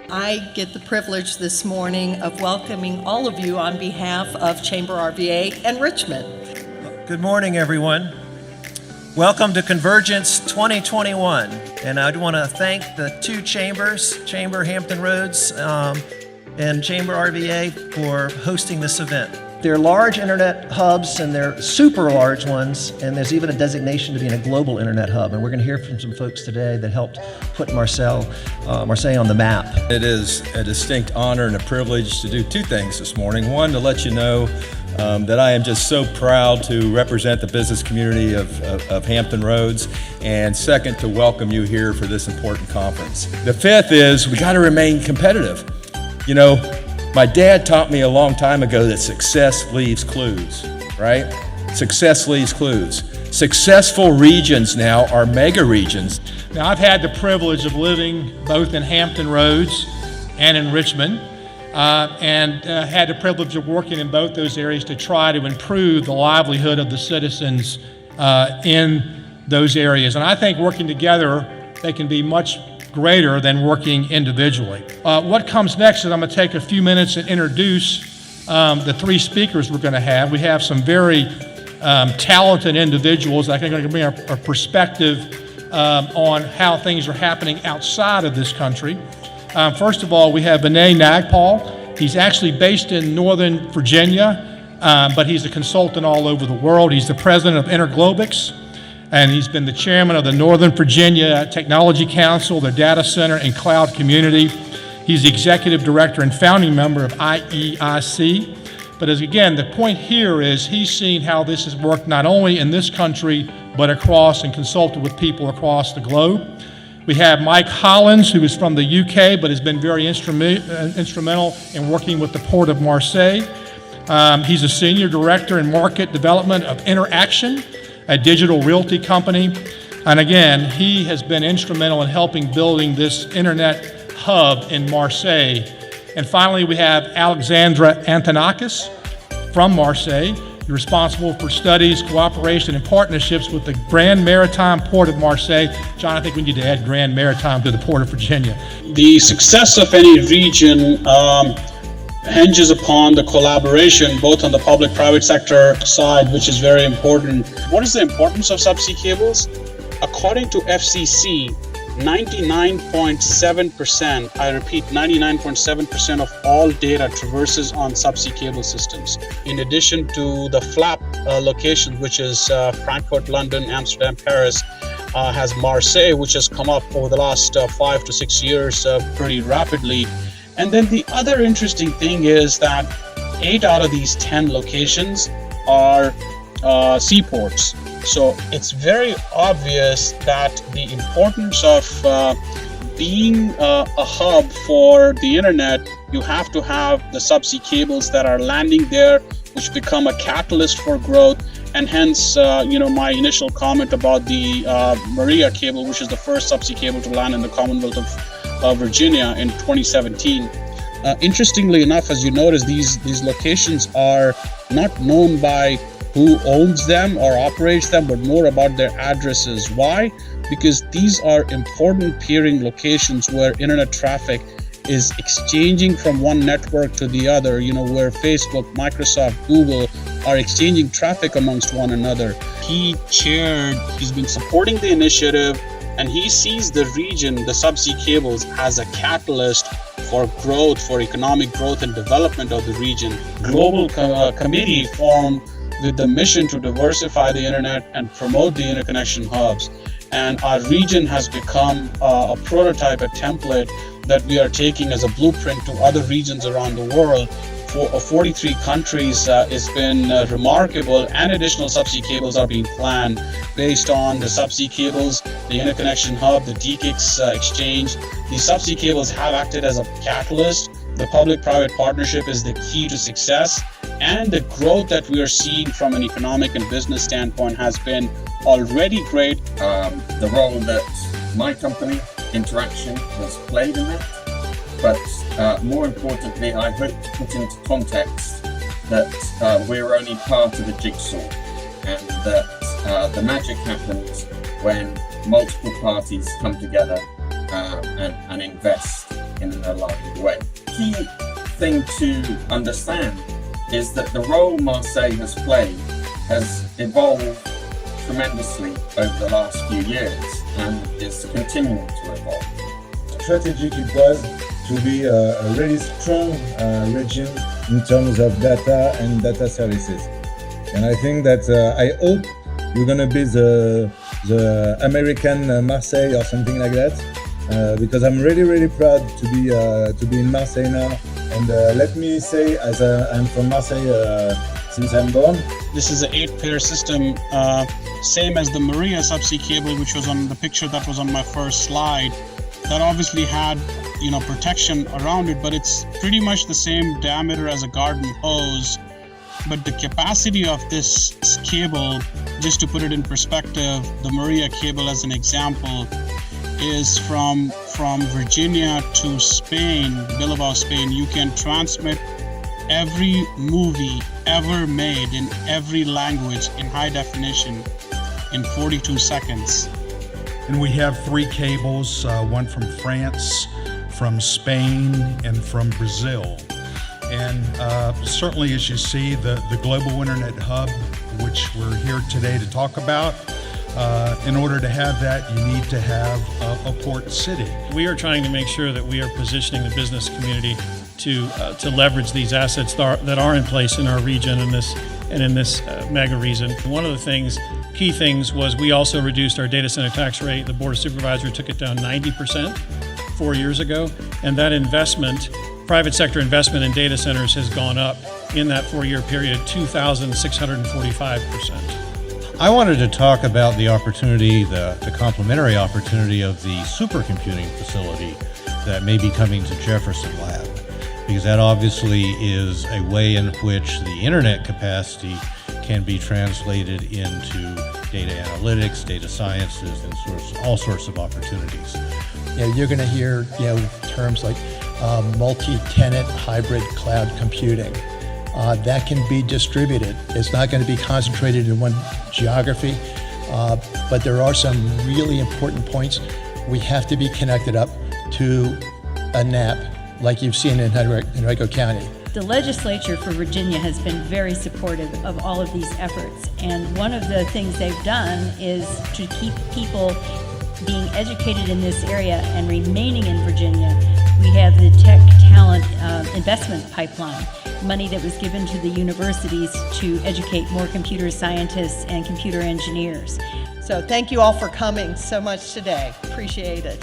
I get the privilege this morning of welcoming all of you on behalf of Chamber RVA and Richmond. Good morning, everyone. Welcome to Convergence 2021. And I want to thank the two chambers, Richmond-HamptonRoads and Chamber RVA, for hosting this event. They're large internet hubs, and they're super large ones, and there's even a designation to being a global internet hub. And we're going to hear from some folks today that helped put Marseille on the map. It is a distinct honor and a privilege to do two things this morning. One, to let you know that I am just so proud to represent the business community of Hampton Roads, and second, to welcome you here for this important conference. The fifth is we got to remain competitive. You know, my dad taught me a long time ago that success leaves clues, right? Success leaves clues. Successful regions now are mega regions. Now, I've had the privilege of living both in Hampton Roads and in Richmond, and had the privilege of working in both those areas to try to improve the livelihood of the citizens in those areas. And I think working together, they can be much greater than working individually. What comes next is I'm going to take a few minutes and introduce the three speakers we're going to have. We have some very talented individuals that I think are going to bring a perspective on how things are happening outside of this country. First of all, we have Vinay Nagpal. He's actually based in Northern Virginia, but he's a consultant all over the world. He's the president of Interglobix, and he's been the chairman of the Northern Virginia Technology Council, the data center and cloud community. He's the executive director and founding member of IEIC. But again, the point here is he's seen how this has worked not only in this country, but across, and consulted with people across the globe. We have Mike Hollins, who is from the UK, but has been very instrumental in working with the Port of Marseille. He's a senior director in market development of Interaction, a digital realty company. And again, he has been instrumental in helping building this internet hub in Marseille. And finally, we have Alexandra Antonakis from Marseille, responsible for studies, cooperation, and partnerships with the Grand Maritime Port of Marseille. John, I think we need to add Grand Maritime to the Port of Virginia. The success of any region hinges upon the collaboration both on the public-private sector side, which is very important. What is the importance of subsea cables? According to FCC, 99.7%, I repeat, 99.7% of all data traverses on subsea cable systems. In addition to the FLAP locations, which is Frankfurt, London, Amsterdam, Paris, has Marseille, which has come up over the last 5 to 6 years pretty rapidly. And then the other interesting thing is that 8 out of these 10 locations are seaports. So it's very obvious that the importance of being a hub for the internet, you have to have the subsea cables that are landing there, which become a catalyst for growth. And hence, my initial comment about the Maria cable, which is the first subsea cable to land in the Commonwealth of Virginia in 2017. Interestingly enough, as you notice, these locations are not known by who owns them or operates them, but more about their addresses. Why? Because these are important peering locations where internet traffic is exchanging from one network to the other, where Facebook, Microsoft, Google are exchanging traffic amongst one another. He's been supporting the initiative, and he sees the region, the subsea cables, as a catalyst for growth, for economic growth and development of the region. Global committee formed with the mission to diversify the internet and promote the interconnection hubs. And our region has become a prototype, a template that we are taking as a blueprint to other regions around the world. For 43 countries, it's been remarkable, and additional subsea cables are being planned based on the subsea cables, the interconnection hub, the DKIX exchange. These subsea cables have acted as a catalyst. The public-private partnership is the key to success, and the growth that we are seeing from an economic and business standpoint has been already great. The role that my company, Interaction, has played in that, but more importantly, I hope to put into context that we're only part of the jigsaw, and that the magic happens when multiple parties come together and invest in a lively way. Key thing to understand is that the role Marseille has played has evolved tremendously over the last few years and is continuing to evolve. Strategic it was to be a really strong region in terms of data and data services. And I think that I hope we're going to be the American Marseille or something like that, because I'm really proud to be in Marseille now. And let me say, as I'm from Marseille since I'm born. This is an 8-pair system, same as the Maria subsea cable, which was on the picture that was on my first slide. That obviously had, protection around it, but it's pretty much the same diameter as a garden hose. But the capacity of this cable, just to put it in perspective, the Maria cable as an example, is from Virginia to Spain, Bilbao, Spain. You can transmit every movie ever made in every language in high definition in 42 seconds. And we have 3 cables, one from France, from Spain, and from Brazil. And certainly, as you see, the global internet hub, which we're here today to talk about, in order to have that, you need to have a port city. We are trying to make sure that we are positioning the business community to leverage these assets that are in place in our region and in this mega region. One of the key things was we also reduced our data center tax rate. The Board of Supervisors took it down 90% 4 years ago, and that investment, private sector investment in data centers has gone up in that 4-year period 2,645%. I wanted to talk about the opportunity, the complementary opportunity of the supercomputing facility that may be coming to Jefferson Lab, because that obviously is a way in which the internet capacity can be translated into data analytics, data sciences, and all sorts of opportunities. You're going to hear terms like multi-tenant hybrid cloud computing. That can be distributed. It's not going to be concentrated in one geography, but there are some really important points. We have to be connected up to a NAP, like you've seen in Henrico County. The legislature for Virginia has been very supportive of all of these efforts, and one of the things they've done is to keep people being educated in this area and remaining in Virginia. We have the tech talent investment pipeline, money that was given to the universities to educate more computer scientists and computer engineers. So thank you all for coming so much today. Appreciate it.